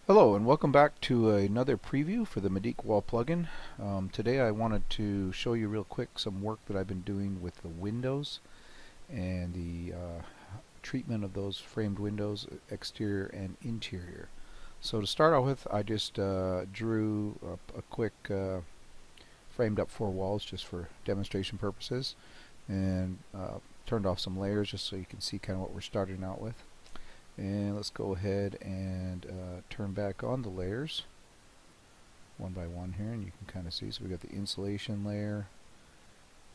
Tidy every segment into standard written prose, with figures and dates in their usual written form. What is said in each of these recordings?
Hello and welcome back to another preview for the Medic Wall plugin. Today I wanted to show you real quick some work that I've been doing with the windows and the treatment of those framed windows, exterior and interior. So to start out with, I just drew a quick framed up 4 walls just for demonstration purposes, and turned off some layers just so you can see kind of what we're starting out with. And let's go ahead and turn back on the layers one by one here, and you can kind of see. So we've got the insulation layer,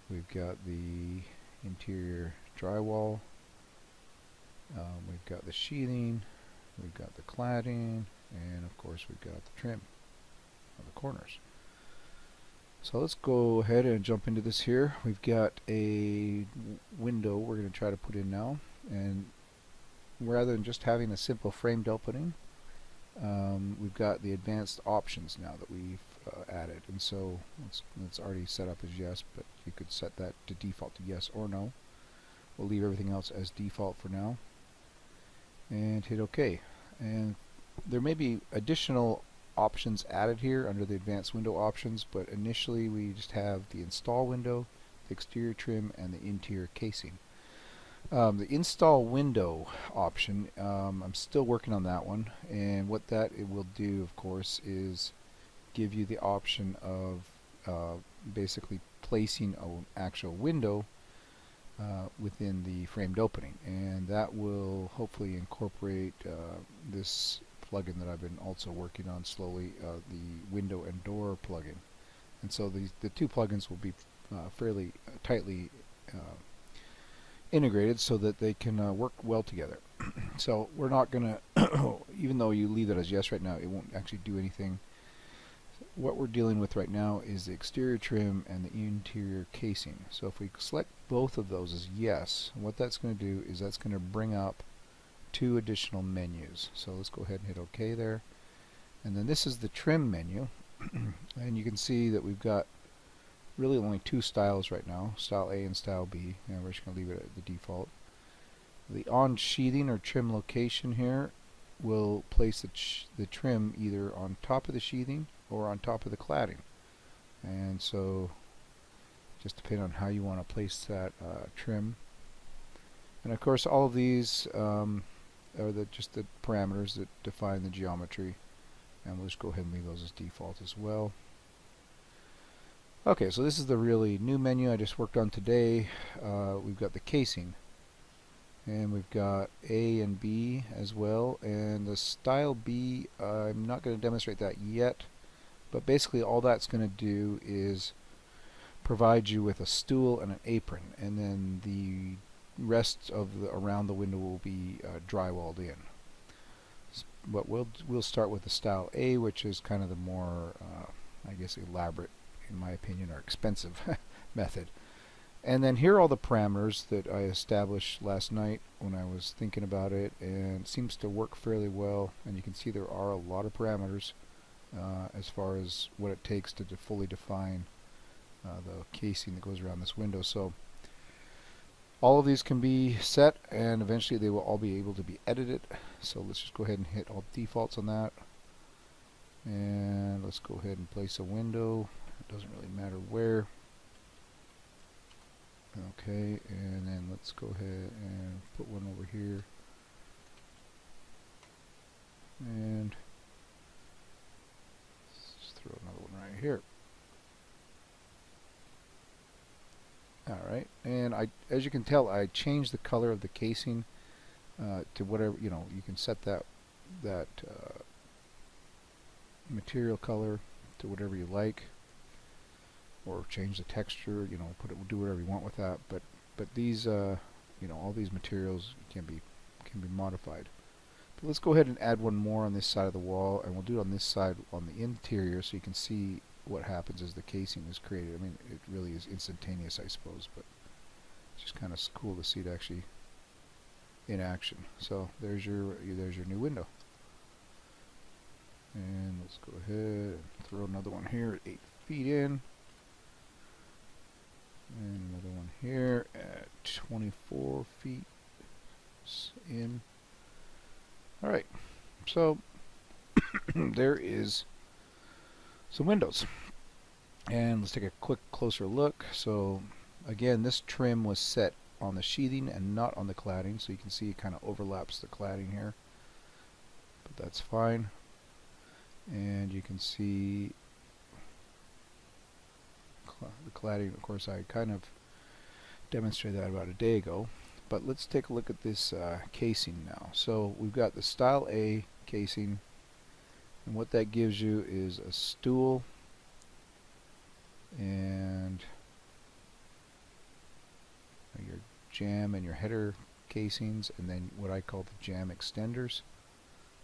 we've got the interior drywall, we've got the sheathing, we've got the cladding, and of course we've got the trim of the corners. So let's go ahead and jump into this here. We've got a window we're going to try to put in now, and rather than just having a simple framed opening, we've got the advanced options now that we've added. And so it's already set up as yes, but you could set that to default to yes or no. We'll leave everything else as default for now and hit OK. And there may be additional options added here under the advanced window options, but initially we just have the install window, the exterior trim, and the interior casing. The install window option, I'm still working on that one, and what that it will do, of course, is give you the option of basically placing an actual window within the framed opening, and that will hopefully incorporate this plugin that I've been also working on slowly, the window and door plugin. And so the two plugins will be fairly tightly integrated so that they can work well together. So we're not going to, even though you leave that as yes right now, it won't actually do anything. What we're dealing with right now is the exterior trim and the interior casing. So if we select both of those as yes, what that's going to do is that's going to bring up 2 additional menus. So let's go ahead and hit OK there. And then this is the trim menu. And you can see that we've got really only 2 styles right now, style A and style B, and we're just going to leave it at the default. The on sheathing or trim location here will place the trim either on top of the sheathing or on top of the cladding. And so just depending on how you want to place that trim. And of course all of these are just the parameters that define the geometry, and we'll just go ahead and leave those as default as well. Okay, so this is the really new menu I just worked on today. We've got the casing, and we've got A and B as well, and the style B, I'm not going to demonstrate that yet, but basically all that's going to do is provide you with a stool and an apron, and then the rest of around the window will be drywalled in. But we'll start with the style A, which is kind of the more I guess elaborate, in my opinion, or expensive method. And then here are all the parameters that I established last night when I was thinking about it, and it seems to work fairly well. And you can see there are a lot of parameters as far as what it takes to fully define the casing that goes around this window. So all of these can be set, and eventually they will all be able to be edited. So let's just go ahead and hit all defaults on that, and let's go ahead and place a window. It doesn't really matter where. Okay, and then let's go ahead and put one over here, and let's just throw another one right here. Alright, and as you can tell, I changed the color of the casing to whatever, you can set that material color to whatever you like, or change the texture, do whatever you want with that. But these all these materials can be modified. But let's go ahead and add one more on this side of the wall, and we'll do it on this side on the interior, so you can see what happens as the casing is created. I mean, it really is instantaneous, I suppose, but it's just kind of cool to see it actually in action. So there's your new window. And let's go ahead and throw another one here at 8 feet in, and another one here at 24 feet in. Alright, so there is some windows. And let's take a quick closer look. So again, this trim was set on the sheathing and not on the cladding, so you can see it kind of overlaps the cladding here, but that's fine. And you can see the cladding, of course I kind of demonstrated that about a day ago, but let's take a look at this casing now. So we've got the Style A casing, and what that gives you is a stool and your jamb and your header casings, and then what I call the jamb extenders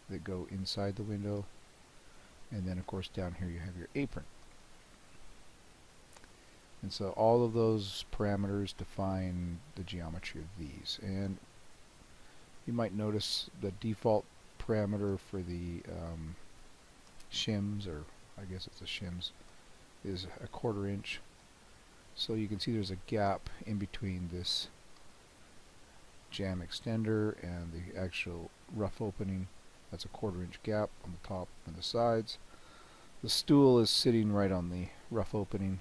that go inside the window, and then of course down here you have your apron. And so all of those parameters define the geometry of these. And you might notice the default parameter for the shims, or I guess it's a shims, is a 1/4 inch. So you can see there's a gap in between this jamb extender and the actual rough opening. That's a 1/4 inch gap on the top and the sides. The stool is sitting right on the rough opening.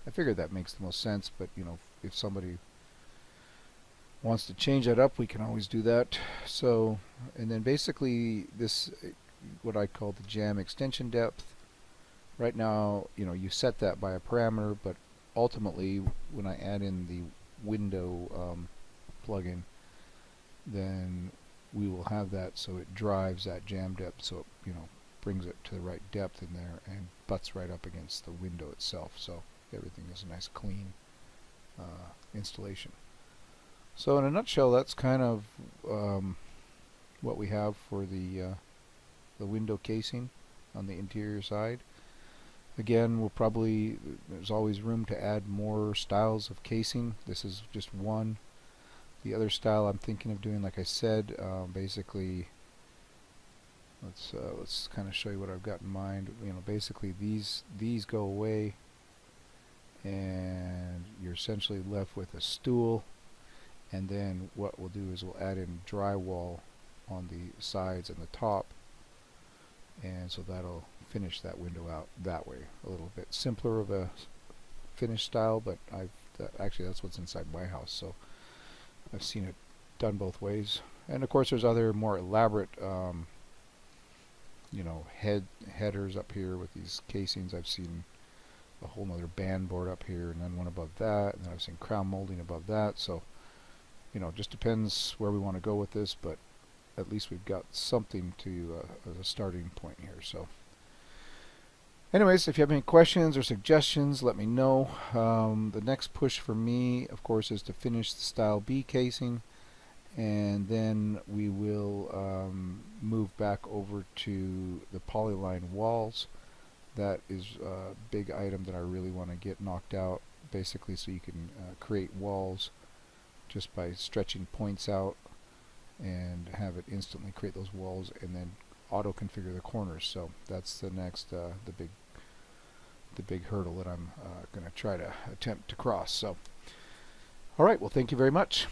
I figured that makes the most sense, but you know, if somebody wants to change that up, we can always do that. So, and then basically this, what I call the jamb extension depth. Right now, you know, you set that by a parameter, but ultimately, when I add in the window plugin, then we will have that so it drives that jamb depth, so it, you know, brings it to the right depth in there and butts right up against the window itself. So everything is a nice clean installation. So in a nutshell, that's kind of what we have for the window casing on the interior side. Again, we'll probably, there's always room to add more styles of casing. This is just one. The other style I'm thinking of doing, like I said, basically, let's kind of show you what I've got in mind. You know, basically these go away, and you're essentially left with a stool. And then what we'll do is we'll add in drywall on the sides and the top, and so that'll finish that window out that way. A little bit simpler of a finish style, but actually that's what's inside my house, so I've seen it done both ways. And of course there's other more elaborate you know, headers up here with these casings. I've seen a whole nother band board up here, and then one above that, and then I've seen crown molding above that. So you know, it just depends where we want to go with this, but at least we've got something to as a starting point here. So anyways, if you have any questions or suggestions, let me know. The next push for me, of course, is to finish the Style B casing, and then we will move back over to the polyline walls. That is a big item that I really want to get knocked out, basically so you can create walls just by stretching points out and have it instantly create those walls, and then auto configure the corners. So that's the next the big hurdle that I'm going to try to attempt to cross. So alright, well, thank you very much.